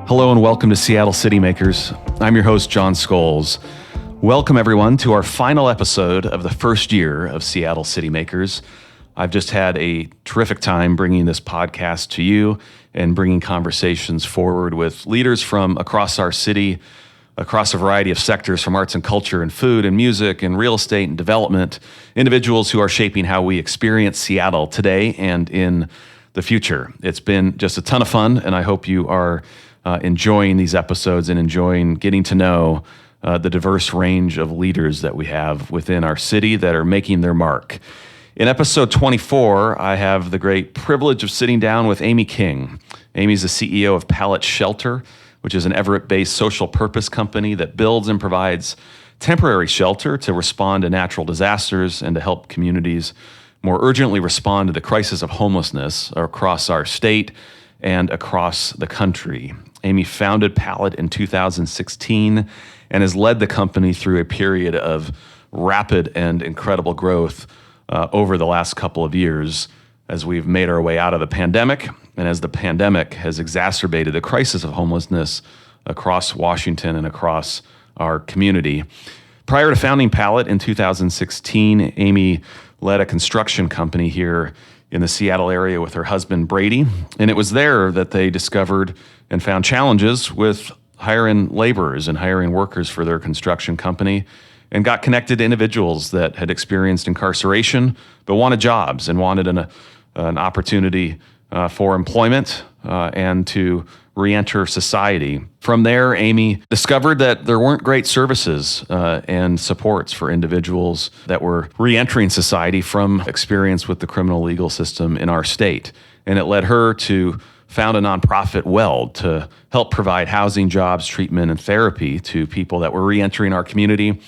Hello and welcome to Seattle City Makers. I'm your host, Jon Scholes. Welcome everyone to our final episode of the first year of Seattle City Makers. I've just had a terrific time bringing this podcast to you and bringing conversations forward with leaders from across our city, across a variety of sectors from arts and culture and food and music and real estate and development, individuals who are shaping how we experience Seattle today and in the future. It's been just a ton of fun, and I hope you are enjoying these episodes and enjoying getting to know the diverse range of leaders that we have within our city that are making their mark. In episode 24, I have the great privilege of sitting down with Amy King. Amy's the CEO of Pallet Shelter, which is an Everett-based social purpose company that builds and provides temporary shelter to respond to natural disasters and to help communities more urgently respond to the crisis of homelessness across our state and across the country. Amy founded Pallet in 2016 and has led the company through a period of rapid and incredible growth over the last couple of years as we've made our way out of the pandemic and as the pandemic has exacerbated the crisis of homelessness across Washington and across our community. Prior to founding Pallet in 2016, Amy led a construction company here in the Seattle area with her husband, Brady, and it was there that they discovered and found challenges with hiring laborers and hiring workers for their construction company, and got connected to individuals that had experienced incarceration but wanted jobs and wanted an opportunity for employment and to re-enter society. From there, Amy discovered that there weren't great services and supports for individuals that were re-entering society from experience with the criminal legal system in our state. And it led her to found a nonprofit, Weld, to help provide housing, jobs, treatment, and therapy to people that were re-entering our community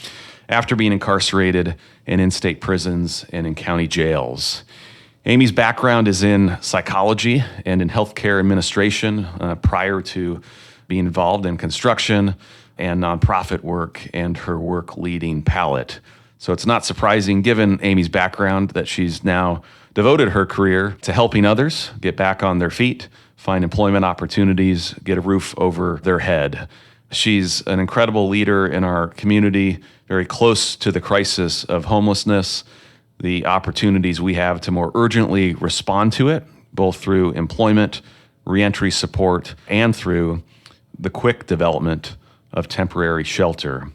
after being incarcerated in state prisons and in county jails. Amy's background is in psychology and in healthcare administration prior to being involved in construction and nonprofit work and her work leading Pallet. So it's not surprising, given Amy's background, that she's now devoted her career to helping others get back on their feet, find employment opportunities, get a roof over their head. She's an incredible leader in our community, very close to the crisis of homelessness, the opportunities we have to more urgently respond to it, both through employment, reentry support, and through the quick development of temporary shelter.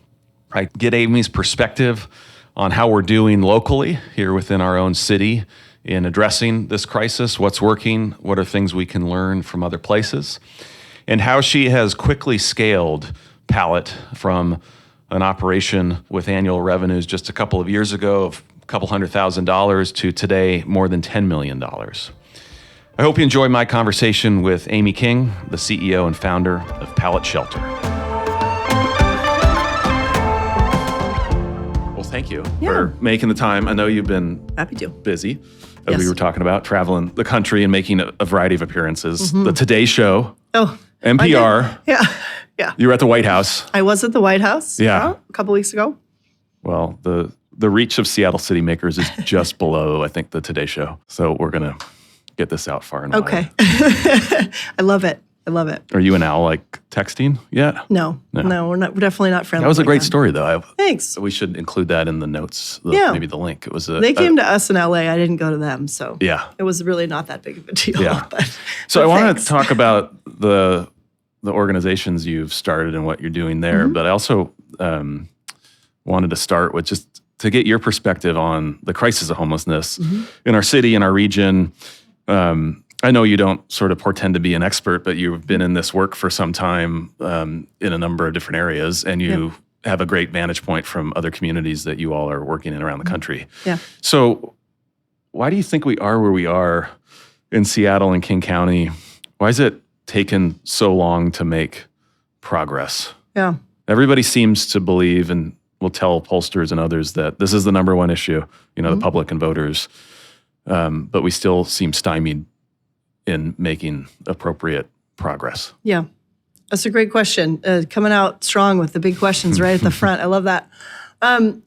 I get Amy's perspective on how we're doing locally here within our own city in addressing this crisis, what's working, what are things we can learn from other places, and how she has quickly scaled Pallet from an operation with annual revenues just a couple of years ago of a couple $100,000 to today more than $10 million. I hope you enjoy my conversation with Amy King, the CEO and founder of Pallet Shelter. Well, thank you for making the time. I know you've been busy, as we were talking about, traveling the country and making a variety of appearances. The Today Show, NPR. Yeah. You were at the White House. I was at the White House a couple weeks ago. Well, the reach of Seattle City Makers is just below, I think, the Today Show. So we're going to get this out far and wide. Okay. I love it. Are you and Al texting yet? No, we're definitely not friendly. That was a great story, though. Thanks. We should include that in the notes, maybe the link. It was they came to us in LA. I didn't go to them, so it was really not that big of a deal. Yeah. So I want to talk about the organizations you've started and what you're doing there, but I also wanted to start with just to get your perspective on the crisis of homelessness in our city, in our region. I know you don't sort of pretend to be an expert, but you've been in this work for some time in a number of different areas, and you have a great vantage point from other communities that you all are working in around the country. Yeah. So why do you think we are where we are in Seattle and King County? Why has it taken so long to make progress? Yeah. Everybody seems to believe, and will tell pollsters and others, that this is the number one issue, the public and voters, but we still seem stymied in making appropriate progress. Yeah, that's a great question. Coming out strong with the big questions right at the front. I love that.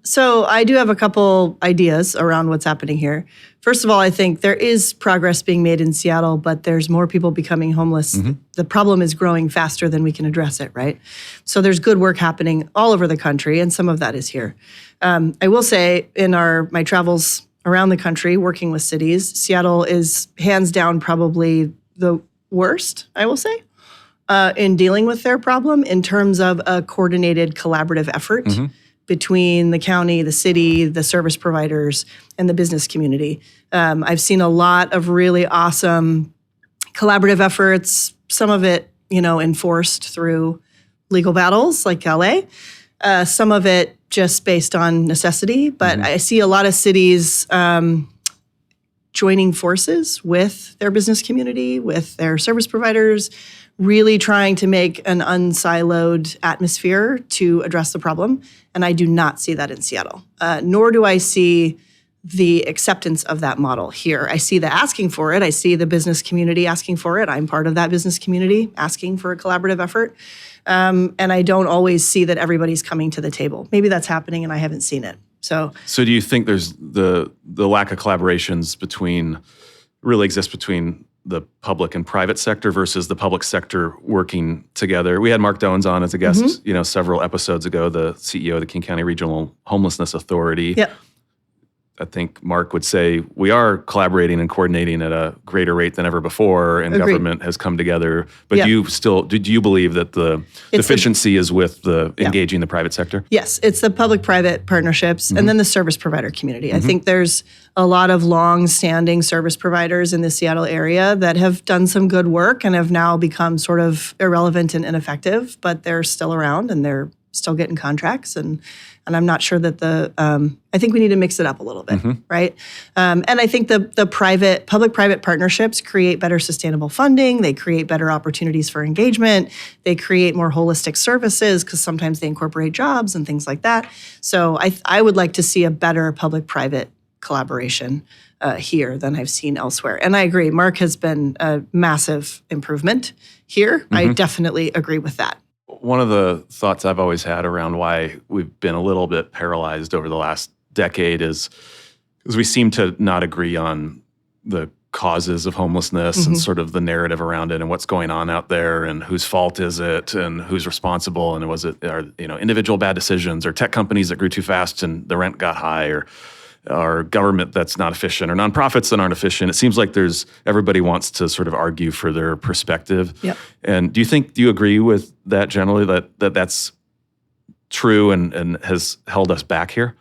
So I do have a couple ideas around what's happening here. First of all, I think there is progress being made in Seattle, but there's more people becoming homeless. Mm-hmm. The problem is growing faster than we can address it, right? So there's good work happening all over the country, and some of that is here. I will say in my travels around the country working with cities, Seattle is hands down probably the worst, I will say, in dealing with their problem in terms of a coordinated collaborative effort. Mm-hmm. Between the county, the city, the service providers, and the business community. I've seen a lot of really awesome collaborative efforts, some of it, enforced through legal battles like LA, some of it just based on necessity. But mm-hmm. I see a lot of cities joining forces with their business community, with their service providers, really trying to make an unsiloed atmosphere to address the problem. And I do not see that in Seattle, nor do I see the acceptance of that model here. I see the asking for it. I see the business community asking for it. I'm part of that business community asking for a collaborative effort. And I don't always see that everybody's coming to the table. Maybe that's happening and I haven't seen it. So do you think there's the lack of collaborations really exists between the public and private sector versus the public sector working together? We had Mark Dones on as a guest, mm-hmm. Several episodes ago, the CEO of the King County Regional Homelessness Authority. Yep. I think Mark would say we are collaborating and coordinating at a greater rate than ever before, and Agreed. Government has come together. But do you believe that the deficiency is with the engaging the private sector? Yes, it's the public-private partnerships mm-hmm. and then the service provider community. Mm-hmm. I think there's a lot of long-standing service providers in the Seattle area that have done some good work and have now become sort of irrelevant and ineffective, but they're still around and they're still getting contracts, and I'm not sure that I think we need to mix it up a little bit, mm-hmm. right? And I think the public-private partnerships create better sustainable funding. They create better opportunities for engagement. They create more holistic services because sometimes they incorporate jobs and things like that. So I would like to see a better public-private collaboration here than I've seen elsewhere. And I agree, Mark has been a massive improvement here. Mm-hmm. I definitely agree with that. One of the thoughts I've always had around why we've been a little bit paralyzed over the last decade is we seem to not agree on the causes of homelessness mm-hmm. and sort of the narrative around it and what's going on out there and whose fault is it and who's responsible, and was it individual bad decisions or tech companies that grew too fast and the rent got high, or government that's not efficient, or nonprofits that aren't efficient. It seems like everybody wants to sort of argue for their perspective. Yep. And do you agree with that generally, that's true and has held us back here?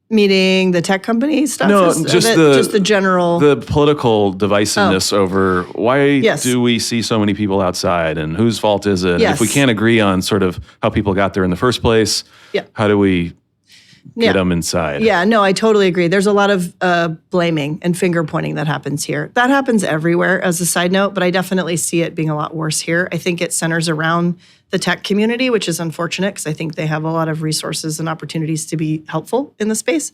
Meaning the tech company stuff? No, just the general... The political divisiveness over why do we see so many people outside and whose fault is it? Yes. If we can't agree on sort of how people got there in the first place, how do we... get them inside? Yeah, no, I totally agree. There's a lot of blaming and finger pointing that happens here. That happens everywhere as a side note, but I definitely see it being a lot worse here. I think it centers around the tech community, which is unfortunate because I think they have a lot of resources and opportunities to be helpful in the space.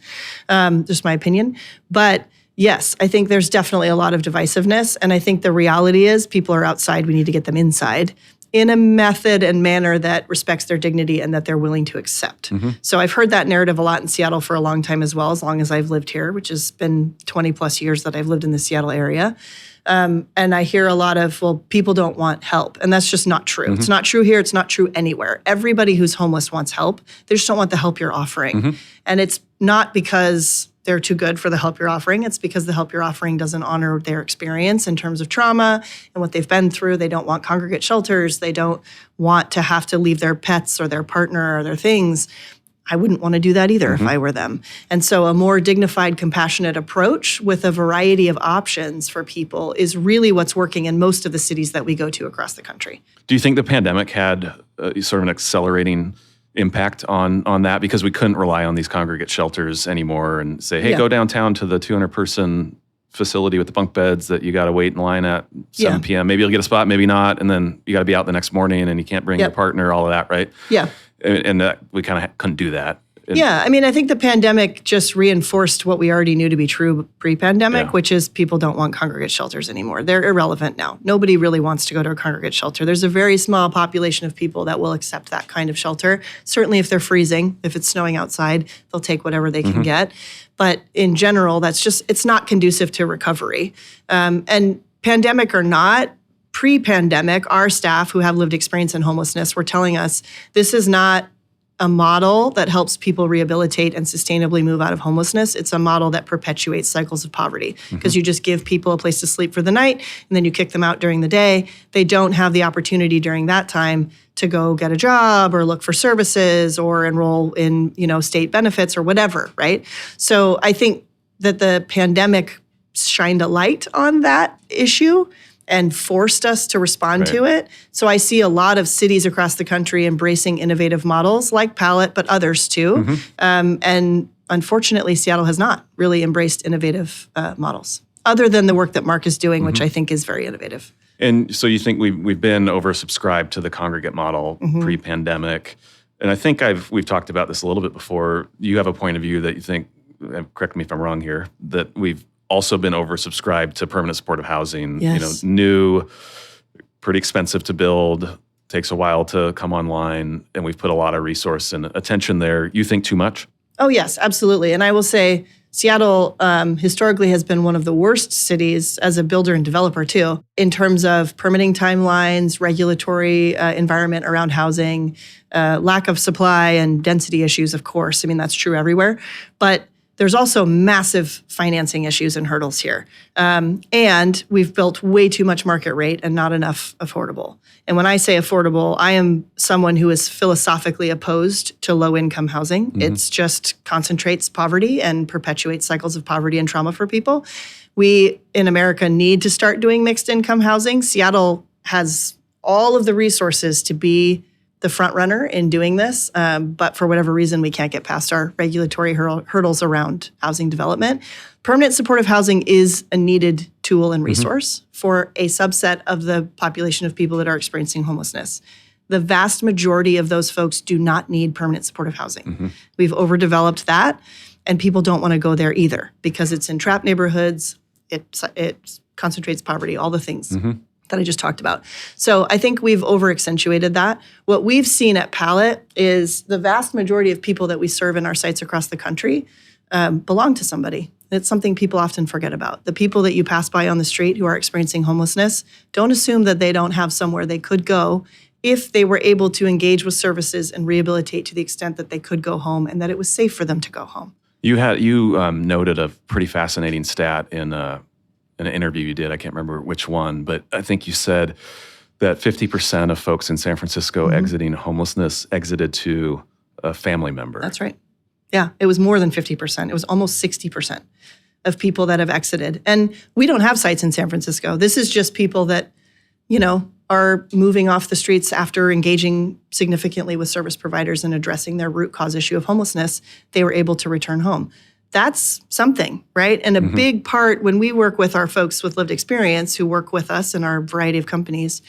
Just my opinion. But yes, I think there's definitely a lot of divisiveness. And I think the reality is people are outside. We need to get them inside in a method and manner that respects their dignity and that they're willing to accept. Mm-hmm. So I've heard that narrative a lot in Seattle for a long time as well, as long as I've lived here, which has been 20 plus years that I've lived in the Seattle area. And I hear a lot of, people don't want help. And that's just not true. Mm-hmm. It's not true here. It's not true anywhere. Everybody who's homeless wants help. They just don't want the help you're offering. Mm-hmm. And it's not because they're too good for the help you're offering. It's because the help you're offering doesn't honor their experience in terms of trauma and what they've been through. They don't want congregate shelters. They don't want to have to leave their pets or their partner or their things. I wouldn't want to do that either if I were them. And so a more dignified, compassionate approach with a variety of options for people is really what's working in most of the cities that we go to across the country. Do you think the pandemic had sort of an accelerating impact on that, because we couldn't rely on these congregate shelters anymore and say, hey, go downtown to the 200-person facility with the bunk beds that you got to wait in line at 7 p.m. Maybe you'll get a spot, maybe not, and then you got to be out the next morning and you can't bring your partner, all of that, right? Yeah. And we kind of couldn't do that. Yeah, I mean, I think the pandemic just reinforced what we already knew to be true pre-pandemic, which is people don't want congregate shelters anymore. They're irrelevant now. Nobody really wants to go to a congregate shelter. There's a very small population of people that will accept that kind of shelter. Certainly if they're freezing, if it's snowing outside, they'll take whatever they can get. But in general, it's not conducive to recovery. And pandemic or not, pre-pandemic, our staff who have lived experience in homelessness were telling us this is not a model that helps people rehabilitate and sustainably move out of homelessness. It's a model that perpetuates cycles of poverty because you just give people a place to sleep for the night and then you kick them out during the day. They don't have the opportunity during that time to go get a job or look for services or enroll in, state benefits or whatever, right? So I think that the pandemic shined a light on that issue and forced us to respond to it. So I see a lot of cities across the country embracing innovative models like Pallet, but others too. And unfortunately, Seattle has not really embraced innovative models, other than the work that Mark is doing, which I think is very innovative. And so you think we've been oversubscribed to the congregate model pre-pandemic. And I think we've talked about this a little bit before. You have a point of view that you think, correct me if I'm wrong here, that we've also been oversubscribed to permanent supportive housing. Yes. New, pretty expensive to build, takes a while to come online, and we've put a lot of resource and attention there. You think too much? Oh, yes, absolutely. And I will say Seattle historically has been one of the worst cities as a builder and developer too, in terms of permitting timelines, regulatory environment around housing, lack of supply and density issues, of course. I mean, that's true everywhere. But there's also massive financing issues and hurdles here. And we've built way too much market rate and not enough affordable. And when I say affordable, I am someone who is philosophically opposed to low-income housing. It's just concentrates poverty and perpetuates cycles of poverty and trauma for people. We in America need to start doing mixed income housing. Seattle has all of the resources to be the front runner in doing this, but for whatever reason, we can't get past our regulatory hurdles around housing development. Permanent supportive housing is a needed tool and resource for a subset of the population of people that are experiencing homelessness. The vast majority of those folks do not need permanent supportive housing. We've overdeveloped that, and people don't want to go there either because it's in trapped neighborhoods, it concentrates poverty, all the things that I just talked about. So I think we've over-accentuated that. What we've seen at Pallet is the vast majority of people that we serve in our sites across the country belong to somebody. It's something people often forget about. The people that you pass by on the street who are experiencing homelessness, don't assume that they don't have somewhere they could go if they were able to engage with services and rehabilitate to the extent that they could go home and that it was safe for them to go home. You noted a pretty fascinating stat in an interview you did. I can't remember which one, but I think you said that 50% of folks in San Francisco exiting homelessness exited to a family member. That's right. Yeah, it was more than 50%. It was almost 60% of people that have exited. And we don't have sites in San Francisco. This is just people that, are moving off the streets after engaging significantly with service providers and addressing their root cause issue of homelessness. They were able to return home. That's something, right? And a big part when we work with our folks with lived experience who work with us in our variety of companies,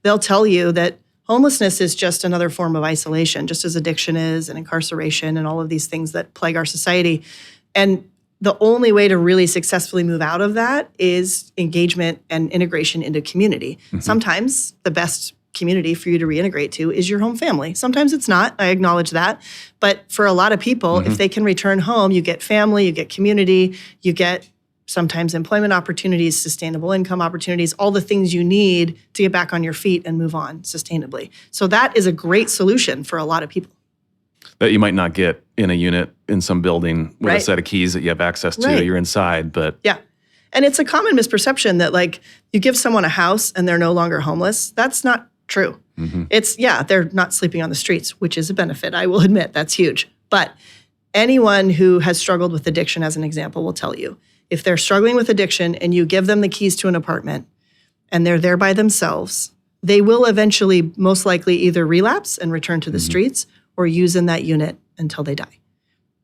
they'll tell you that homelessness is just another form of isolation, just as addiction is and incarceration and all of these things that plague our society. And the only way to really successfully move out of that is engagement and integration into community. Sometimes the best community for you to reintegrate to is your home family. Sometimes it's not, I acknowledge that. But for a lot of people, if they can return home, you get family, you get community, you get sometimes employment opportunities, sustainable income opportunities, all the things you need to get back on your feet and move on sustainably. So that is a great solution for a lot of people. That you might not get in a unit in some building with a set of keys that you have access to. You're inside, but... Yeah. And it's a common misperception that you give someone a house and they're no longer homeless. That's not true. It's, they're not sleeping on the streets, which is a benefit. I will admit that's huge. But anyone who has struggled with addiction, as an example, will tell you, if they're struggling with addiction and you give them the keys to an apartment and they're there by themselves, they will eventually most likely either relapse and return to the streets or use in that unit until they die.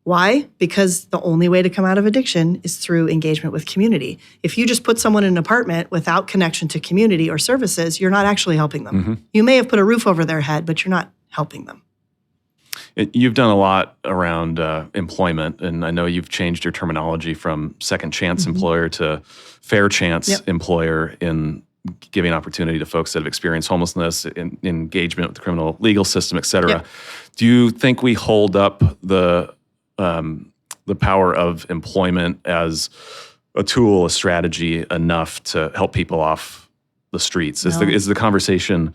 Why? Because the only way to come out of addiction is through engagement with community. If you just put someone in an apartment without connection to community or services, you're not actually helping them. You may have put a roof over their head, but you're not helping them. You've done a lot around employment, and I know you've changed your terminology from second chance employer to fair chance employer in giving opportunity to folks that have experienced homelessness, in engagement with the criminal legal system, et cetera. Do you think we hold up the power of employment as a tool, a strategy enough to help people off the streets? No. Is the conversation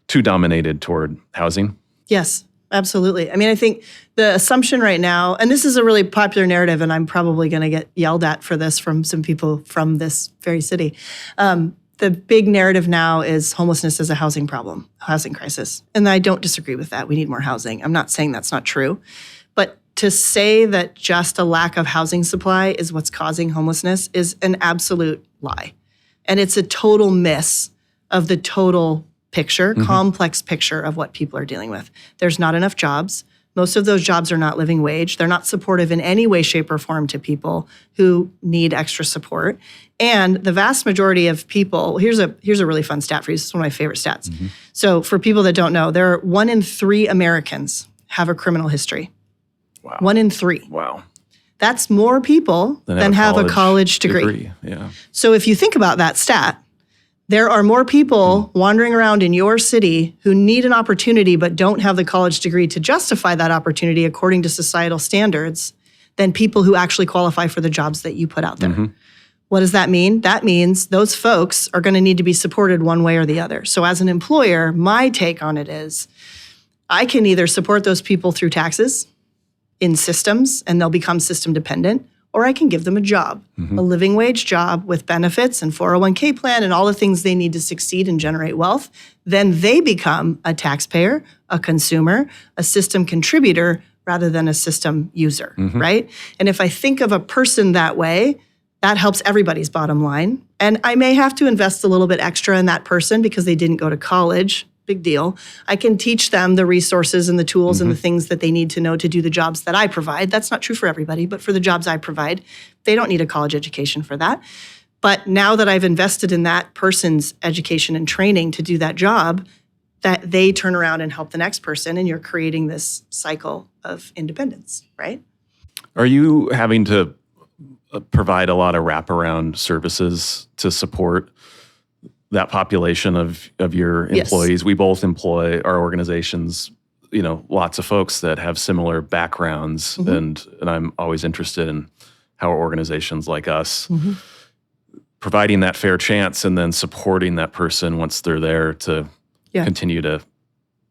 too dominated toward housing? Yes, absolutely. I mean, I think the assumption right now, and this is a really popular narrative, and I'm probably going to get yelled at for this from some people from this very city. The big narrative now is homelessness is a housing problem, housing crisis. And I don't disagree with that. We need more housing. I'm not saying that's not true. But to say that just a lack of housing supply is what's causing homelessness is an absolute lie. And it's a total miss of the total picture, complex picture of what people are dealing with. There's not enough jobs. Most of those jobs are not living wage. They're not supportive in any way, shape, or form to people who need extra support. And the vast majority of people, here's a really fun stat for you. This is one of my favorite stats. So for people that don't know, there are 1 in 3 Americans have a criminal history. Wow. 1 in 3. Wow. That's more people than have a college degree. Yeah. So if you think about that stat, there are more people wandering around in your city who need an opportunity but don't have the college degree to justify that opportunity according to societal standards than people who actually qualify for the jobs that you put out there. What does that mean? That means those folks are going to need to be supported one way or the other. So as an employer, my take on it is I can either support those people through taxes in systems and they'll become system dependent, or I can give them a job, a living wage job with benefits and 401k plan and all the things they need to succeed and generate wealth. Then they become a taxpayer, a consumer, a system contributor, rather than a system user, right? And if I think of a person that way, that helps everybody's bottom line. And I may have to invest a little bit extra in that person because they didn't go to college. Big deal. I can teach them the resources and the tools and the things that they need to know to do the jobs that I provide. That's not true for everybody, but for the jobs I provide, they don't need a college education for that. But now that I've invested in that person's education and training to do that job, that they turn around and help the next person, and you're creating this cycle of independence, right? Are you having to provide a lot of wraparound services to support that population of your employees? Yes. We both employ our organizations, lots of folks that have similar backgrounds, and I'm always interested in how organizations like us providing that fair chance and then supporting that person once they're there to continue to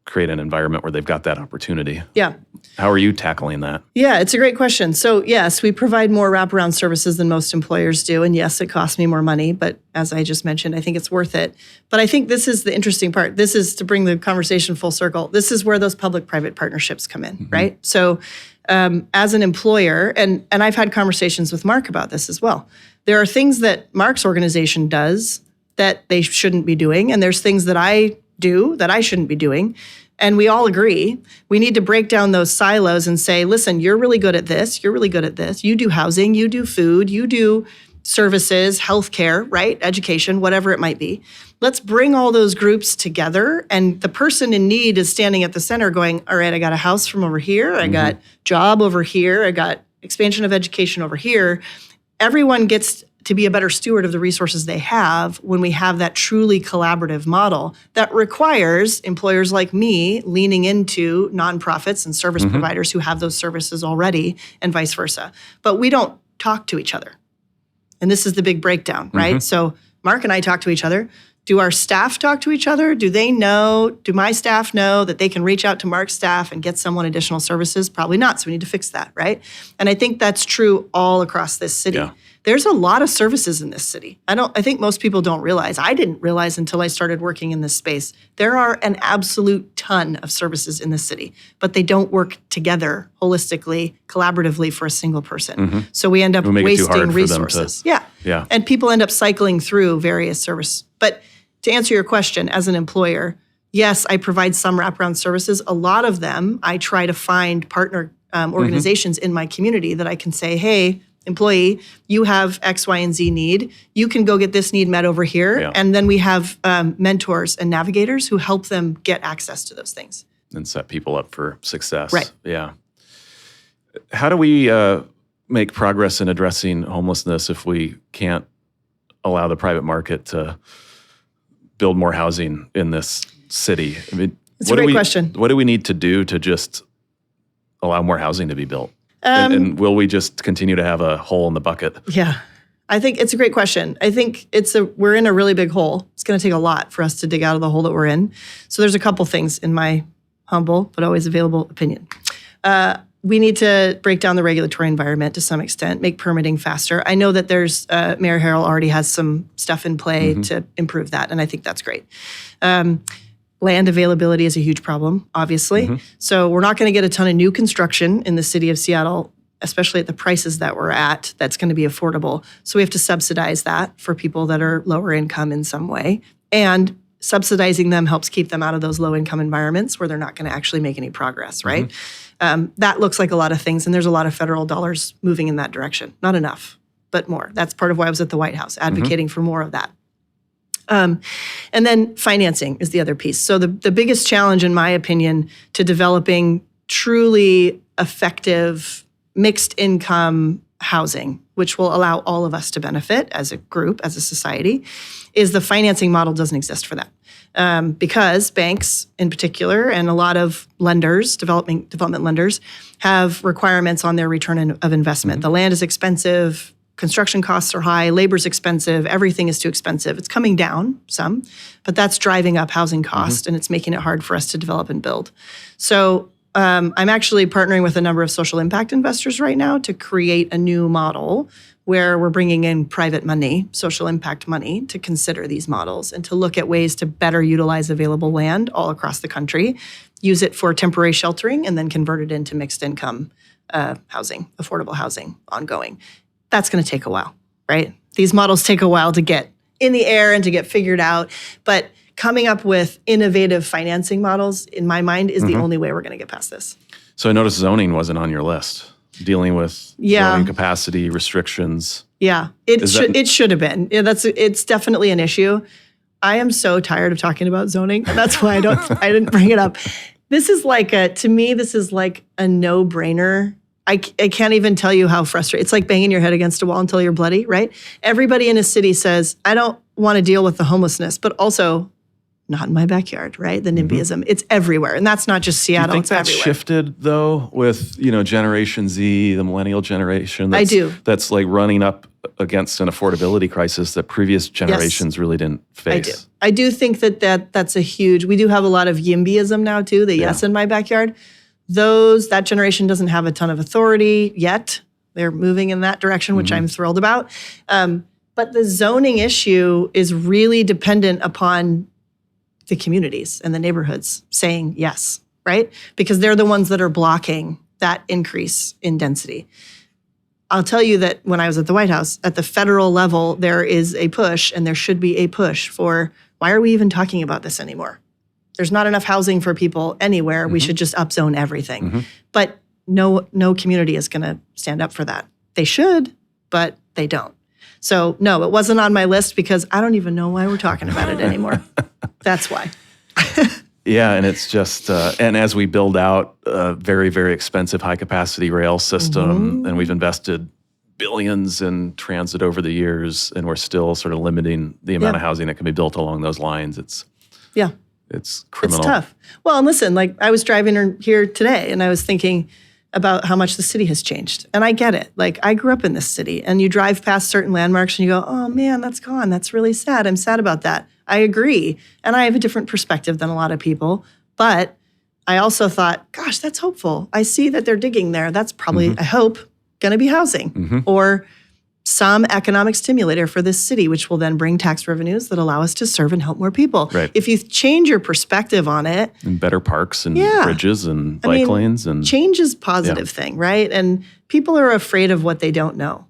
create an environment where they've got that opportunity. Yeah. How are you tackling that? Yeah, it's a great question. So yes, we provide more wraparound services than most employers do. And yes, it costs me more money, but as I just mentioned, I think it's worth it. But I think this is the interesting part. This is to bring the conversation full circle. This is where those public-private partnerships come in, right? So as an employer, and I've had conversations with Mark about this as well. There are things that Mark's organization does that they shouldn't be doing, and there's things that I do that I shouldn't be doing. And we all agree we need to break down those silos and say, listen, you're really good at this. You're really good at this. You do housing, you do food, you do services, healthcare, right? Education, whatever it might be. Let's bring all those groups together. And the person in need is standing at the center going, all right, I got a house from over here. I got job over here. I got expansion of education over here. Everyone gets to be a better steward of the resources they have when we have that truly collaborative model that requires employers like me leaning into nonprofits and service providers who have those services already and vice versa. But we don't talk to each other. And this is the big breakdown, right? So Mark and I talk to each other. Do our staff talk to each other? Do my staff know that they can reach out to Mark's staff and get someone additional services? Probably not. So we need to fix that, right? And I think that's true all across this city. Yeah. There's a lot of services in this city. I think most people don't realize. I didn't realize until I started working in this space. There are an absolute ton of services in this city, but they don't work together holistically, collaboratively for a single person. So we end up wasting resources. Yeah. And people end up cycling through various services. But to answer your question, as an employer, yes, I provide some wraparound services. A lot of them, I try to find partner organizations in my community that I can say, hey, employee, you have X, Y, and Z need. You can go get this need met over here. Yeah. And then we have mentors and navigators who help them get access to those things. and set people up for success. Right. Yeah. How do we make progress in addressing homelessness if we can't allow the private market to build more housing in this city? I mean, it's a great question. What do we need to do to just allow more housing to be built? And will we just continue to have a hole in the bucket? Yeah. I think it's a great question. I think we're in a really big hole. It's going to take a lot for us to dig out of the hole that we're in. So there's a couple things in my humble but always available opinion. We need to break down the regulatory environment to some extent, make permitting faster. I know that there's Mayor Harrell already has some stuff in play to improve that, and I think that's great. Land availability is a huge problem, obviously. So we're not going to get a ton of new construction in the city of Seattle, especially at the prices that we're at, that's going to be affordable. So we have to subsidize that for people that are lower income in some way. And subsidizing them helps keep them out of those low income environments where they're not going to actually make any progress, right? That looks like a lot of things, and there's a lot of federal dollars moving in that direction. Not enough, but more. That's part of why I was at the White House, advocating for more of that. And then financing is the other piece. So the biggest challenge, in my opinion, to developing truly effective mixed income housing, which will allow all of us to benefit as a group, as a society, is the financing model doesn't exist for that. Because banks in particular and a lot of lenders, development lenders, have requirements on their return of investment. The land is expensive, construction costs are high, labor's expensive, everything is too expensive. It's coming down some, but that's driving up housing cost and it's making it hard for us to develop and build. So I'm actually partnering with a number of social impact investors right now to create a new model where we're bringing in private money, social impact money, to consider these models and to look at ways to better utilize available land all across the country, use it for temporary sheltering, and then convert it into mixed income housing, affordable housing, ongoing. That's going to take a while, right? These models take a while to get in the air and to get figured out, but coming up with innovative financing models, in my mind, is the only way we're going to get past this. So I noticed zoning wasn't on your list, dealing with zoning capacity restrictions. Yeah, it should have been. Yeah, it's definitely an issue. I am so tired of talking about zoning, and that's why I didn't bring it up. This is to me, this is like a no-brainer. I can't even tell you how frustrating. It's like banging your head against a wall until you're bloody, right? Everybody in a city says, I don't want to deal with the homelessness, but also not in my backyard, right? The NIMBYism, it's everywhere. And that's not just Seattle, Do you think that's everywhere. Shifted, though, with, Generation Z, the millennial generation? I do. That's like running up against an affordability crisis that previous generations really didn't face. I do think that's a huge, we do have a lot of YIMBYism now too, the yes in my backyard. That generation doesn't have a ton of authority yet. They're moving in that direction, which I'm thrilled about. But the zoning issue is really dependent upon the communities and the neighborhoods saying yes, right? Because they're the ones that are blocking that increase in density. I'll tell you that when I was at the White House, at the federal level, there is a push, and there should be a push for, why are we even talking about this anymore? There's not enough housing for people anywhere. We should just upzone everything. But no community is going to stand up for that. They should, but they don't. So no, it wasn't on my list because I don't even know why we're talking about it anymore. That's why. Yeah, and it's just, and as we build out a very, very expensive high-capacity rail system, and we've invested billions in transit over the years, and we're still sort of limiting the amount of housing that can be built along those lines, it's criminal. It's tough. Well, and listen, I was driving here today, and I was thinking about how much the city has changed. And I get it. I grew up in this city, and you drive past certain landmarks and you go, oh man, that's gone. That's really sad. I'm sad about that. I agree. And I have a different perspective than a lot of people. But I also thought, gosh, that's hopeful. I see that they're digging there. That's probably, I hope, going to be housing or some economic stimulator for this city, which will then bring tax revenues that allow us to serve and help more people. Right. If you change your perspective on it. And better parks and bridges and bike lanes. And change is a positive thing, right? And people are afraid of what they don't know.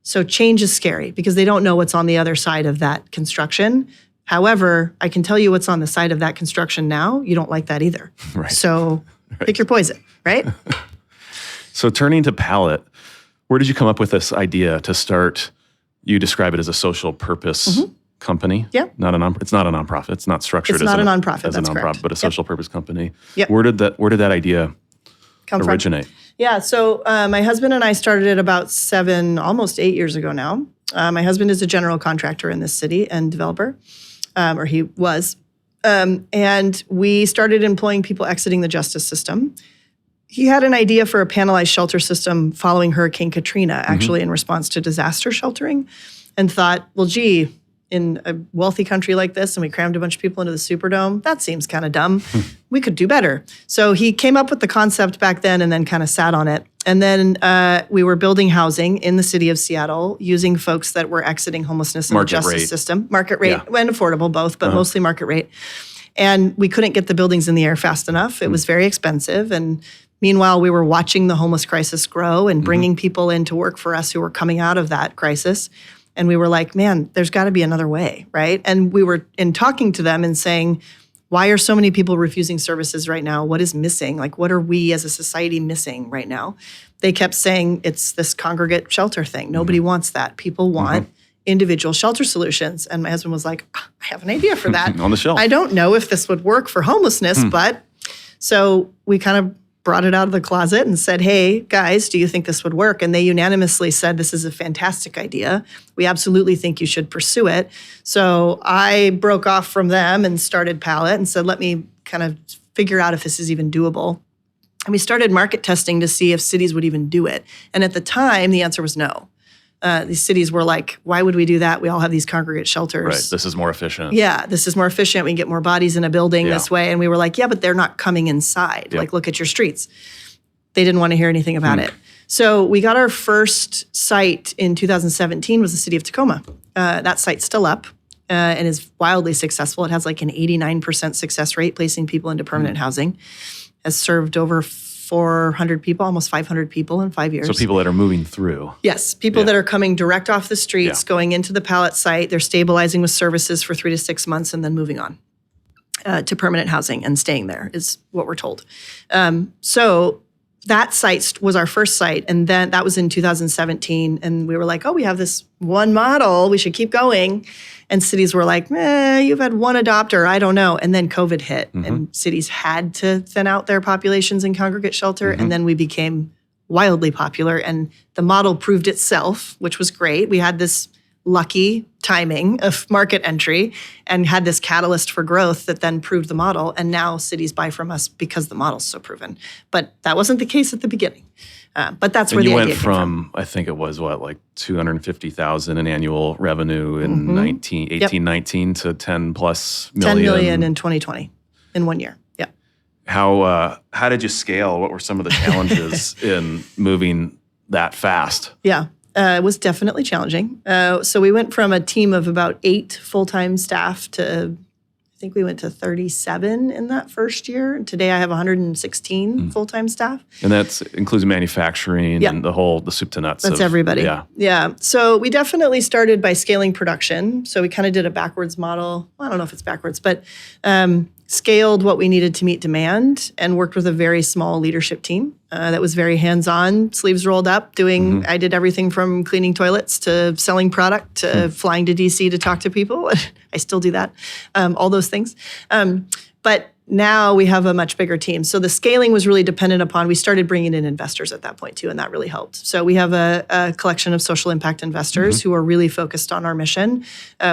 So change is scary because they don't know what's on the other side of that construction. However, I can tell you what's on the side of that construction now. You don't like that either. Right. So pick your poison, right? So turning to Pallet, where did you come up with this idea to start, you describe it as a social purpose company. Yeah. It's not a nonprofit. It's not structured It's not as a nonprofit, as a that's nonprofit, correct. but a social purpose company. Yep. Where did that idea Come from? originate? Yeah, so my husband and I started it about almost 8 years ago now. My husband is a general contractor in this city and developer, or he was. And we started employing people exiting the justice system. He had an idea for a panelized shelter system following Hurricane Katrina, actually in response to disaster sheltering, and thought, well, gee, in a wealthy country like this and we crammed a bunch of people into the Superdome, that seems kind of dumb. We could do better. So he came up with the concept back then and then kind of sat on it. And then we were building housing in the city of Seattle using folks that were exiting homelessness in the justice system. Market rate and affordable both, but mostly market rate. And we couldn't get the buildings in the air fast enough. It was very expensive. And meanwhile, we were watching the homeless crisis grow and bringing people in to work for us who were coming out of that crisis. And we were like, man, there's got to be another way, right? And we were talking to them and saying, why are so many people refusing services right now? What is missing? Like, what are we as a society missing right now? They kept saying it's this congregate shelter thing. Nobody wants that. People want individual shelter solutions. And my husband was like, I have an idea for that. On the shelf. I don't know if this would work for homelessness, but so we kind of brought it out of the closet and said, hey, guys, do you think this would work? And they unanimously said, this is a fantastic idea. We absolutely think you should pursue it. So I broke off from them and started Pallet and said, let me kind of figure out if this is even doable. And we started market testing to see if cities would even do it. And at the time, the answer was no. These cities were like, why would we do that? We all have these congregate shelters. Right. This is more efficient. Yeah, this is more efficient. We can get more bodies in a building this way. And we were like, yeah, but they're not coming inside. Like, look at your streets. They didn't want to hear anything about it. So we got our first site in 2017 was the city of Tacoma. That site's still up and is wildly successful. It has like an 89% success rate placing people into permanent housing. Has served over 400 people, almost 500 people in 5 years. So people that are moving through. Yes, people that are coming direct off the streets, going into the Pallet site. They're stabilizing with services for 3 to 6 months and then moving on to permanent housing and staying there is what we're told. So that site was our first site, and then that was in 2017. And we were like, oh, we have this one model. We should keep going. And cities were like, you've had one adopter. I don't know. And then COVID hit, and cities had to thin out their populations in congregate shelter. And then we became wildly popular. And the model proved itself, which was great. We had this lucky timing of market entry and had this catalyst for growth that then proved the model. And now cities buy from us because the model's so proven. But that wasn't the case at the beginning. But that's where the idea came from. I think it was like $250,000 in annual revenue in 19 to 10 plus million. 10 million in 2020 in 1 year. Yeah. How did you scale? What were some of the challenges in moving that fast? Yeah. It was definitely challenging. So we went from a team of about 8 full-time staff to, I think we went to 37 in that first year. Today I have 116 full-time staff. And that includes manufacturing and the soup to nuts. That's everybody. Yeah. So we definitely started by scaling production. So we kind of did a backwards model. Well, I don't know if it's backwards, but scaled what we needed to meet demand and worked with a very small leadership team that was very hands-on, sleeves rolled up, doing, I did everything from cleaning toilets to selling product to flying to DC to talk to people. I still do that, all those things. But now we have a much bigger team. So the scaling was really dependent upon, we started bringing in investors at that point too, and that really helped. So we have a collection of social impact investors who are really focused on our mission,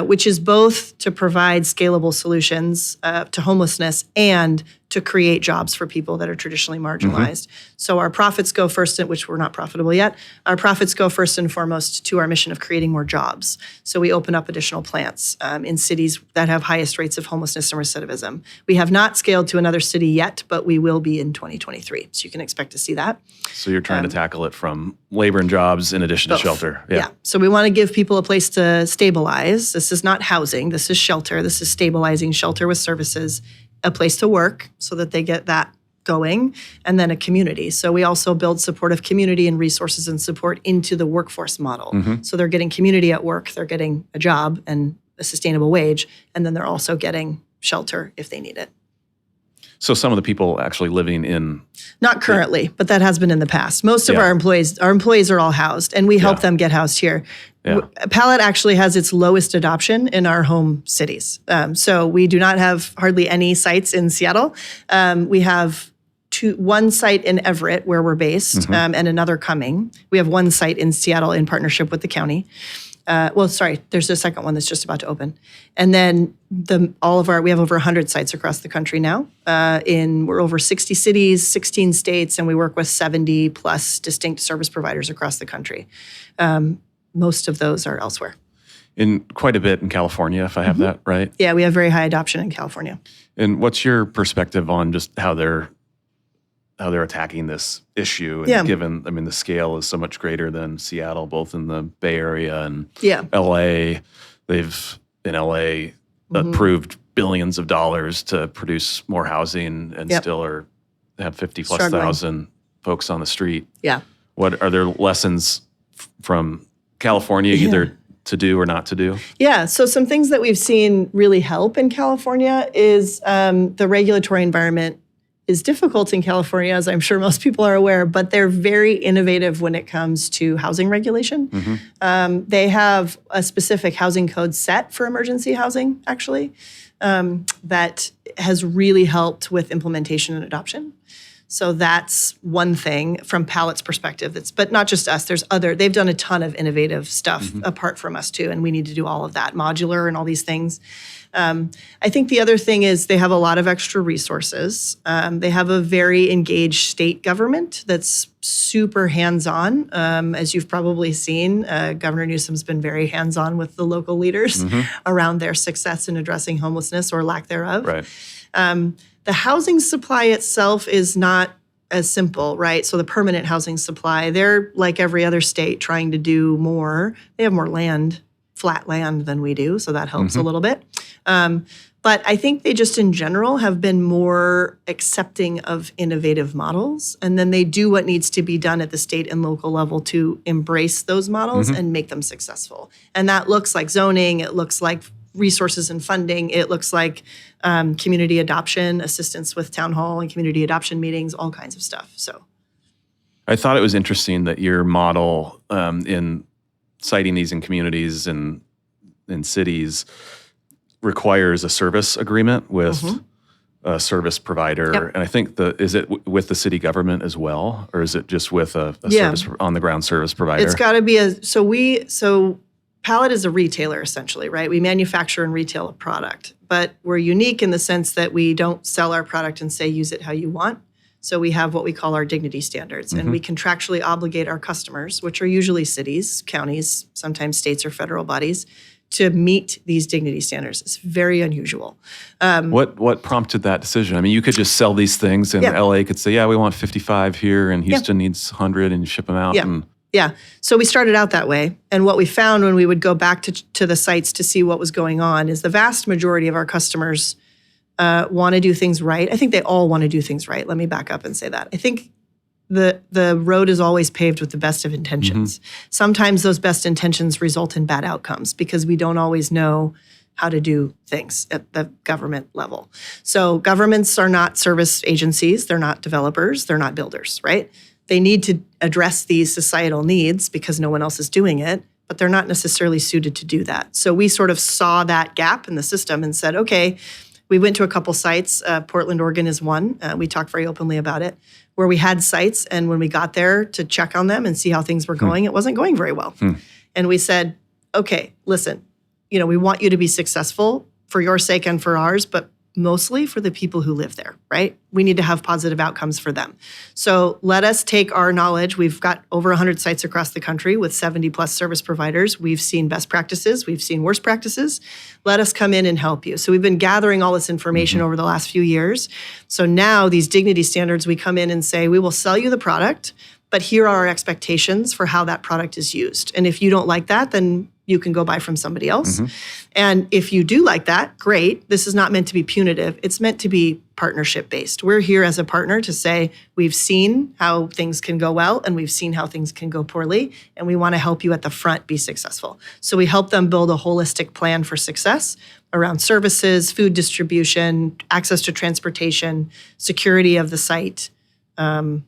which is both to provide scalable solutions to homelessness and to create jobs for people that are traditionally marginalized. So our profits go first, which we're not profitable yet, our profits go first and foremost to our mission of creating more jobs. So we open up additional plants in cities that have highest rates of homelessness and recidivism. We have not scaled to another city yet, but we will be in 2023. So you can expect to see that. So you're trying to tackle it from labor and jobs in addition to shelter. Yeah. So we want to give people a place to stabilize. This is not housing. This is shelter. This is stabilizing shelter with services, a place to work so that they get that going, and then a community. So we also build supportive community and resources and support into the workforce model. So they're getting community at work, they're getting a job and a sustainable wage, and then they're also getting shelter if they need it. So some of the people actually living in... Not currently, but that has been in the past. Most of Yeah. our employees are all housed, and we help Yeah. them get housed here. Yeah. Pallet actually has its lowest adoption in our home cities. So we do not have hardly any sites in Seattle. We have one site in Everett where we're based, and another coming. We have one site in Seattle in partnership with the county. There's a second one that's just about to open. And then we have over 100 sites across the country now. We're over 60 cities, 16 states, and we work with 70 plus distinct service providers across the country. Most of those are elsewhere. In quite a bit in California, if I have that right. Yeah, we have very high adoption in California. And what's your perspective on just how they're attacking this issue? And given, the scale is so much greater than Seattle, both in the Bay Area and LA. They've, in LA, approved billions of dollars to produce more housing and still have 50 plus thousand folks on the street. Yeah. What are there lessons from California either to do or not to do? Yeah, so some things that we've seen really help in California is the regulatory environment is difficult in California, as I'm sure most people are aware, but they're very innovative when it comes to housing regulation. They have a specific housing code set for emergency housing, actually, that has really helped with implementation and adoption. So that's one thing from Pallet's perspective. But not just us. They've done a ton of innovative stuff apart from us too, and we need to do all of that, modular and all these things. I think the other thing is they have a lot of extra resources. They have a very engaged state government that's super hands-on. As you've probably seen, Governor Newsom's been very hands-on with the local leaders around their success in addressing homelessness or lack thereof. Right. The housing supply itself is not as simple, right? So the permanent housing supply, they're like every other state trying to do more. They have more land, flat land than we do, so that helps a little bit. But I think they just in general have been more accepting of innovative models, and then they do what needs to be done at the state and local level to embrace those models and make them successful. And that looks like zoning, it looks like resources and funding, it looks like community adoption, assistance with town hall and community adoption meetings, all kinds of stuff. So I thought it was interesting that your model in citing these in communities and in cities requires a service agreement with a service provider. And I think is it with the city government as well, or is it just with a service on the ground service provider? It's got to be so Pallet is a retailer essentially, right? We manufacture and retail a product, but we're unique in the sense that we don't sell our product and say use it how you want. So we have what we call our dignity standards, and we contractually obligate our customers, which are usually cities, counties, sometimes states or federal bodies, to meet these dignity standards. It's very unusual. What prompted that decision? I mean, you could just sell these things, and LA could say, we want 55 here, and Houston needs 100, and ship them out. Yeah. So we started out that way. And what we found when we would go back to the sites to see what was going on is the vast majority of our customers want to do things right. I think they all want to do things right. Let me back up and say that. I think the road is always paved with the best of intentions. Sometimes those best intentions result in bad outcomes because we don't always know how to do things at the government level. So governments are not service agencies. They're not developers. They're not builders, right? They need to address these societal needs because no one else is doing it, but they're not necessarily suited to do that. So we sort of saw that gap in the system and said, okay, we went to a couple sites. Portland, Oregon is one. We talked very openly about it, where we had sites. And when we got there to check on them and see how things were going, it wasn't going very well. And we said, okay, listen, we want you to be successful for your sake and for ours, but mostly for the people who live there, right? We need to have positive outcomes for them. So let us take our knowledge. We've got over 100 sites across the country with 70 plus service providers. We've seen best practices. We've seen worst practices. Let us come in and help you. So we've been gathering all this information over the last few years. So now these dignity standards, we come in and say, we will sell you the product, but here are our expectations for how that product is used. And if you don't like that, then you can go buy from somebody else. And if you do like that, great. This is not meant to be punitive. It's meant to be partnership based. We're here as a partner to say, we've seen how things can go well and we've seen how things can go poorly. And we want to help you at the front be successful. So we help them build a holistic plan for success around services, food distribution, access to transportation, security of the site, and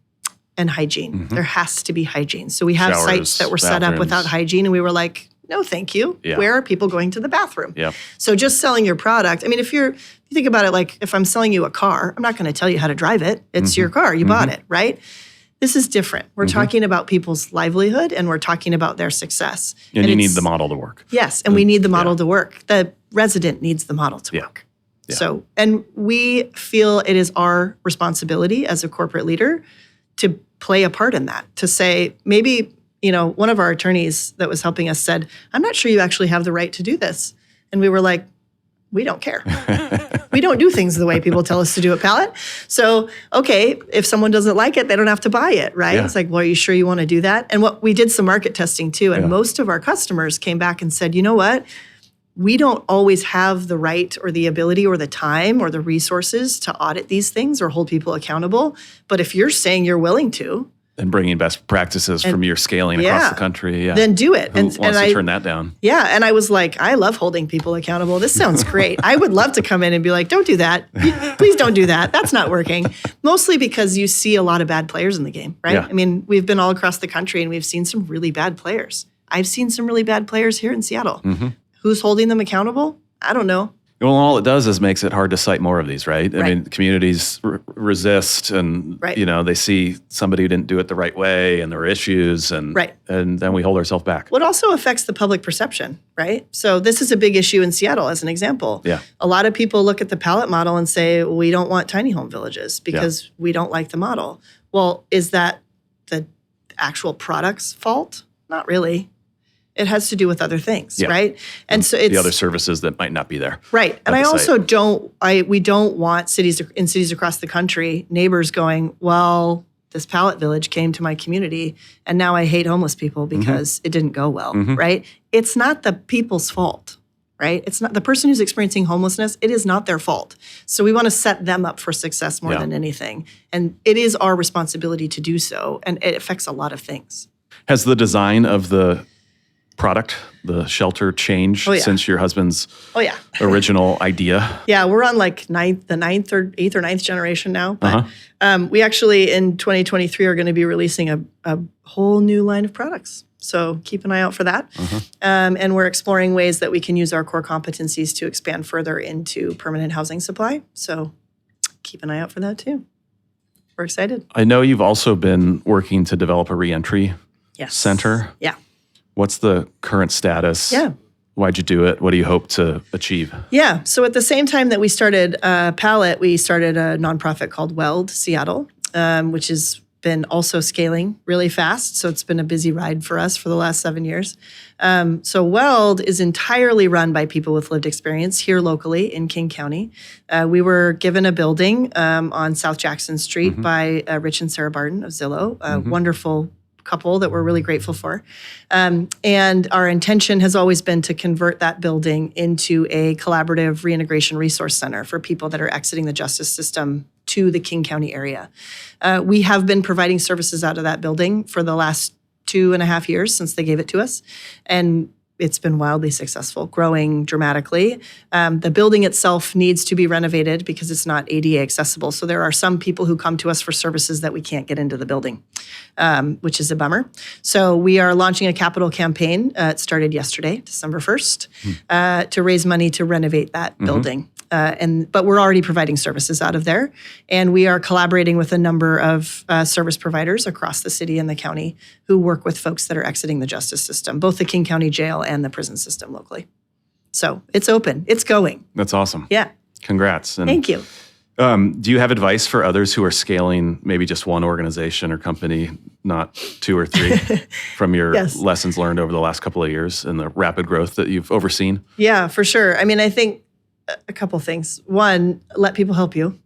hygiene. There has to be hygiene. So we have Showers, sites that were set up without bathrooms. hygiene, and we were like, no, thank you. Yeah. Where are people going to the bathroom? Yeah. So just selling your product. I mean, if you think about it, like if I'm selling you a car, I'm not going to tell you how to drive it. It's your car. You bought it, right? This is different. We're talking about people's livelihood and we're talking about their success. And you need it's- the model to work. Yes, and we need the model to work. The resident needs the model to work. Yeah. So, and we feel it is our responsibility as a corporate leader to play a part in that, to say, maybe, one of our attorneys that was helping us said, I'm not sure you actually have the right to do this. And we were like, we don't care. We don't do things the way people tell us to do at Pallet. So, okay, if someone doesn't like it, they don't have to buy it, right? Yeah. It's like, well, are you sure you want to do that? And we did some market testing too, and most of our customers came back and said, you know what? We don't always have the right or the ability or the time or the resources to audit these things or hold people accountable. But if you're saying you're willing to, And bringing best practices from your scaling across the country. Yeah. then do it. Who wants to turn that down? Yeah, and I was like, I love holding people accountable. This sounds great. I would love to come in and be like, don't do that. Please don't do that. That's not working. Mostly because you see a lot of bad players in the game, right? Yeah. I mean, we've been all across the country and we've seen some really bad players. I've seen some really bad players here in Seattle. Who's holding them accountable? I don't know. Well, all it does is makes it hard to cite more of these, right? I mean, communities resist and, they see somebody who didn't do it the right way and there are issues and then we hold ourselves back. What also affects the public perception, right? So this is a big issue in Seattle as an example. Yeah. A lot of people look at the Pallet model and say, we don't want tiny home villages because we don't like the model. Well, is that the actual product's fault? Not really. It has to do with other things, right? And so it's the other services that might not be there. Right. And I the also site. we don't want cities across the country, neighbors going, well, this Pallet village came to my community and now I hate homeless people because it didn't go well, right? It's not the people's fault, right? It's not the person who's experiencing homelessness, it is not their fault. So we want to set them up for success more than anything. And it is our responsibility to do so. And it affects a lot of things. Has the design of the product, the shelter, changed since your husband's original idea? Yeah, we're on like eighth or ninth generation now. But we actually in 2023 are going to be releasing a whole new line of products. So keep an eye out for that. And we're exploring ways that we can use our core competencies to expand further into permanent housing supply. So keep an eye out for that too. We're excited. I know you've also been working to develop a reentry center. Yeah. What's the current status? Yeah. Why'd you do it? What do you hope to achieve? Yeah. So at the same time that we started Pallet, we started a nonprofit called Weld Seattle, which has been also scaling really fast. So it's been a busy ride for us for the last 7 years. So Weld is entirely run by people with lived experience here locally in King County. We were given a building on South Jackson Street by Rich and Sarah Barton of Zillow, a wonderful couple that we're really grateful for. And our intention has always been to convert that building into a collaborative reintegration resource center for people that are exiting the justice system to the King County area. We have been providing services out of that building for the last 2.5 years since they gave it to us. And it's been wildly successful, growing dramatically. The building itself needs to be renovated because it's not ADA accessible. So there are some people who come to us for services that we can't get into the building, which is a bummer. So we are launching a capital campaign. It started yesterday, December 1st, to raise money to renovate that building. But we're already providing services out of there. And we are collaborating with a number of service providers across the city and the county who work with folks that are exiting the justice system, both the King County Jail and the prison system locally. So it's open. It's going. That's awesome. Yeah. Congrats. And, thank you. Do you have advice for others who are scaling maybe just one organization or company, not 2 or 3, from your lessons learned over the last couple of years and the rapid growth that you've overseen? Yeah, for sure. I mean, I think a couple things. One, let people help you.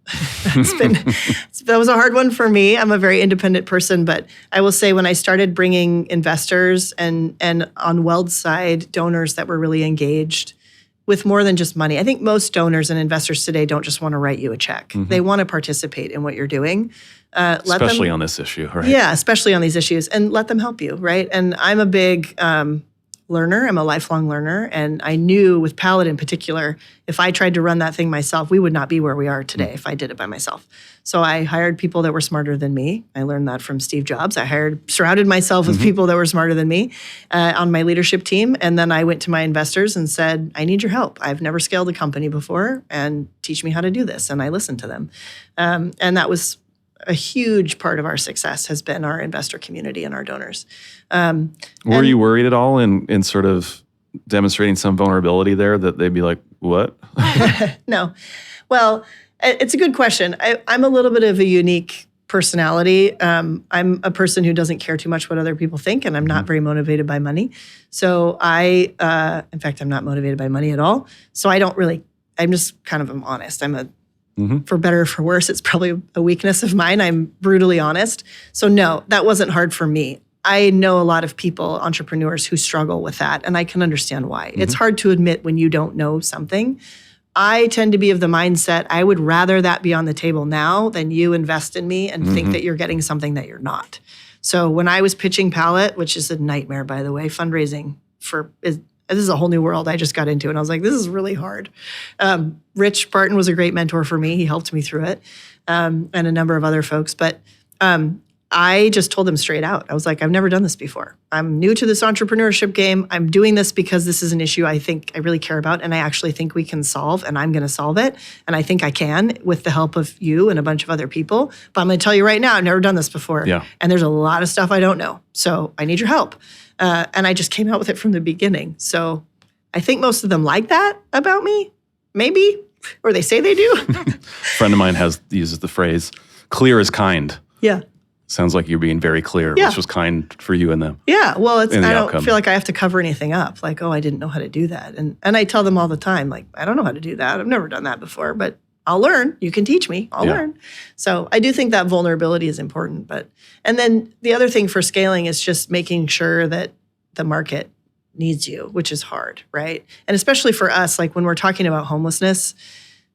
That was a hard one for me. I'm a very independent person, but I will say when I started bringing investors and on Weld's side, donors that were really engaged with more than just money. I think most donors and investors today don't just want to write you a check. They want to participate in what you're doing. Especially on this issue, right? Yeah, especially on these issues, and let them help you, right? And I'm a big learner. I'm a lifelong learner. And I knew with Pallet in particular, if I tried to run that thing myself, we would not be where we are today if I did it by myself. So I hired people that were smarter than me. I learned that from Steve Jobs. I surrounded myself with people that were smarter than me on my leadership team. And then I went to my investors and said, I need your help. I've never scaled a company before, and teach me how to do this. And I listened to them. And that was a huge part of our success has been our investor community and our donors. Were you worried at all in sort of demonstrating some vulnerability there that they'd be like, what? No. Well, it's a good question. I'm a little bit of a unique personality. I'm a person who doesn't care too much what other people think, and I'm not very motivated by money. So in fact, I'm not motivated by money at all. So I'm just kind of honest. For better or for worse, it's probably a weakness of mine. I'm brutally honest. So no, that wasn't hard for me. I know a lot of people, entrepreneurs, who struggle with that, and I can understand why. It's hard to admit when you don't know something. I tend to be of the mindset, I would rather that be on the table now than you invest in me and think that you're getting something that you're not. So when I was pitching Pallet, which is a nightmare, by the way, fundraising this is a whole new world I just got into. And I was like, this is really hard. Rich Barton was a great mentor for me. He helped me through it, and a number of other folks. But I just told them straight out. I was like, I've never done this before. I'm new to this entrepreneurship game. I'm doing this because this is an issue I think I really care about, and I actually think we can solve, and I'm going to solve it. And I think I can with the help of you and a bunch of other people. But I'm going to tell you right now, I've never done this before. Yeah. And there's a lot of stuff I don't know. So I need your help. And I just came out with it from the beginning. So I think most of them like that about me, maybe, or they say they do. A friend of mine uses the phrase, clear as kind. Yeah. Sounds like you're being very clear, which was kind for you and them. Yeah, well, I outcome. don't feel like I have to cover anything up. Like, oh, I didn't know how to do that. And I tell them all the time, like, I don't know how to do that. I've never done that before, but I'll learn. You can teach me. I'll learn. So I do think that vulnerability is important. And then the other thing for scaling is just making sure that the market needs you, which is hard, right? And especially for us, like when we're talking about homelessness,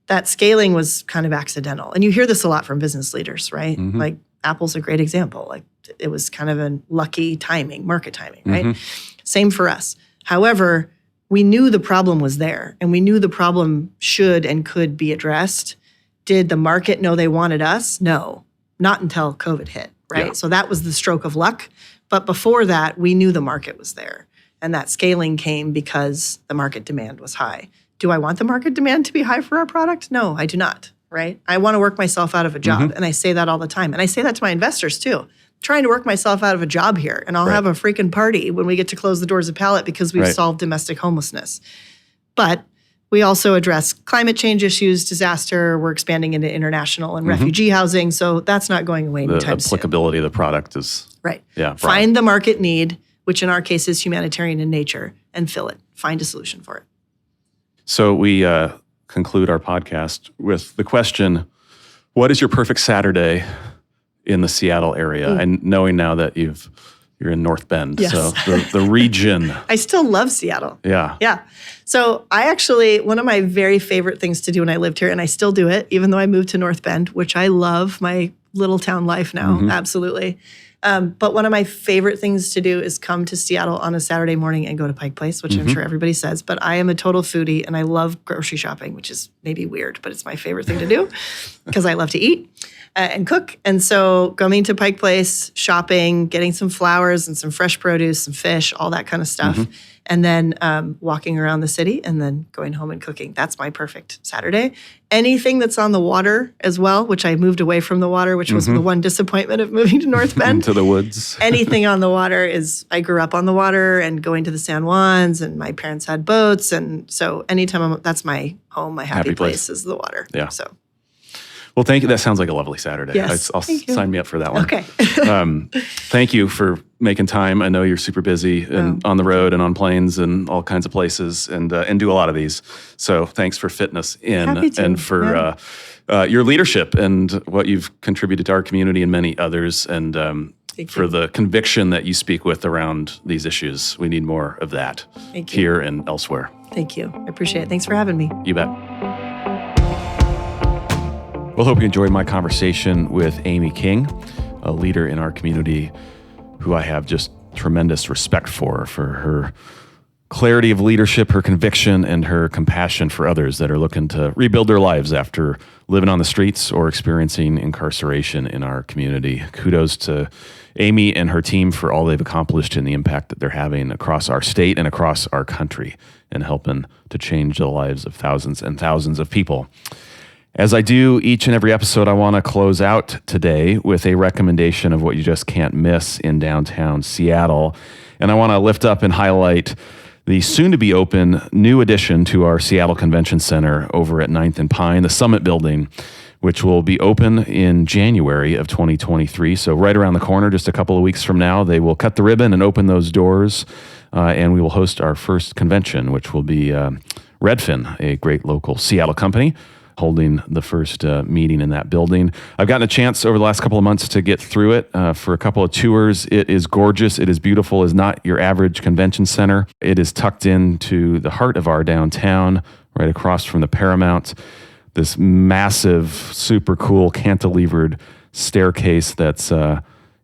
that scaling was kind of accidental. And you hear this a lot from business leaders, right? Like Apple's a great example. Like it was kind of a lucky timing, market timing, right? Same for us. However, we knew the problem was there, and we knew the problem should and could be addressed. Did the market know they wanted us? No, not until COVID hit, right? Yeah. So that was the stroke of luck. But before that, we knew the market was there. And that scaling came because the market demand was high. Do I want the market demand to be high for our product? No, I do not, right? I want to work myself out of a job. And I say that all the time. And I say that to my investors too. I'm trying to work myself out of a job here. And I'll have a freaking party when we get to close the doors of Pallet because we've solved domestic homelessness. But we also address climate change issues, disaster. We're expanding into international and refugee housing. So that's not going away anytime soon. The applicability of the product is... Find the market need, which in our case is humanitarian in nature, and fill it. Find a solution for it. So we conclude our podcast with the question, what is your perfect Saturday in the Seattle area? And knowing now that you're in North Bend, so the region. I still love Seattle. Yeah. Yeah. So one of my very favorite things to do when I lived here, and I still do it, even though I moved to North Bend, which I love my little town life now, absolutely. But one of my favorite things to do is come to Seattle on a Saturday morning and go to Pike Place, which I'm sure everybody says. But I am a total foodie, and I love grocery shopping, which is maybe weird, but it's my favorite thing to do because I love to eat and cook. And so going to Pike Place, shopping, getting some flowers and some fresh produce, some fish, all that kind of stuff. And then walking around the city and then going home and cooking. That's my perfect Saturday. Anything that's on the water as well, which I moved away from the water, which was the one disappointment of moving to North Bend. Into the woods. Anything on the water I grew up on the water and going to the San Juans, and my parents had boats. And so anytime that's my home, my happy place is the water. Yeah. So. Well, thank you. That sounds like a lovely Saturday. Yes, I'll sign me up for that one. Okay. Thank you for making time. I know you're super busy and on the road and on planes and all kinds of places and do a lot of these. So thanks for fitting us in Happy to. and for your leadership and what you've contributed to our community and many others. And for the conviction that you speak with around these issues. We need more of that here and elsewhere. Thank you. I appreciate it. Thanks for having me. You bet. Well, hope you enjoyed my conversation with Amy King, a leader in our community who I have just tremendous respect for her clarity of leadership, her conviction, and her compassion for others that are looking to rebuild their lives after living on the streets or experiencing incarceration in our community. Kudos to Amy and her team for all they've accomplished and the impact that they're having across our state and across our country and helping to change the lives of thousands and thousands of people. As I do each and every episode, I want to close out today with a recommendation of what you just can't miss in downtown Seattle. And I want to lift up and highlight the soon-to-be open new addition to our Seattle Convention Center over at 9th and Pine, the Summit Building, which will be open in January of 2023. So right around the corner, just a couple of weeks from now, they will cut the ribbon and open those doors, and we will host our first convention, which will be Redfin, a great local Seattle company, holding the first meeting in that building. I've gotten a chance over the last couple of months to get through it for a couple of tours. It is gorgeous. It is beautiful. It is not your average convention center. It is tucked into the heart of our downtown, right across from the Paramount. This massive, super cool cantilevered staircase that's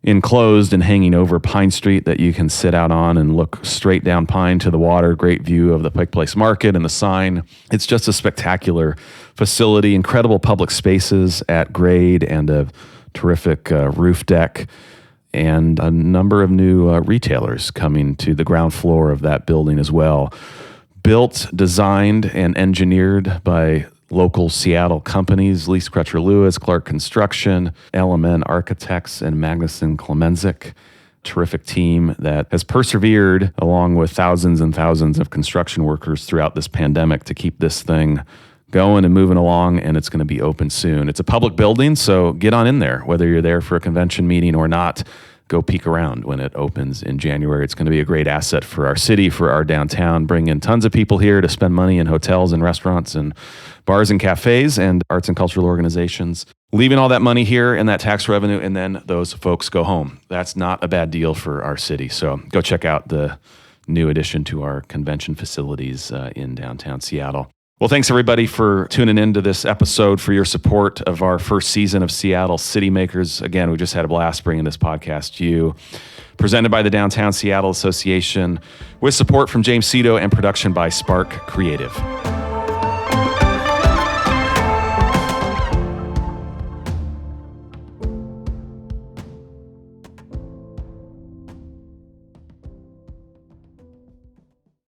enclosed and hanging over Pine Street that you can sit out on and look straight down Pine to the water. Great view of the Pike Place Market and the sign. It's just a spectacular facility, incredible public spaces at grade and a terrific roof deck, and a number of new retailers coming to the ground floor of that building as well. Built, designed, and engineered by local Seattle companies, Lee Crutcher Lewis, Clark Construction, LMN Architects, and Magnuson Klemenzik. Terrific team that has persevered along with thousands and thousands of construction workers throughout this pandemic to keep this thing going and moving along, and it's going to be open soon. It's a public building, so get on in there, whether you're there for a convention meeting or not. Go peek around when it opens in January. It's going to be a great asset for our city, for our downtown, bring in tons of people here to spend money in hotels and restaurants and bars and cafes and arts and cultural organizations, leaving all that money here and that tax revenue, and then those folks go home. That's not a bad deal for our city. So go check out the new addition to our convention facilities in downtown Seattle. Well, thanks everybody for tuning into this episode, for your support of our first season of Seattle City Makers. Again, we just had a blast bringing this podcast to you. Presented by the Downtown Seattle Association with support from James Cito and production by Spark Creative.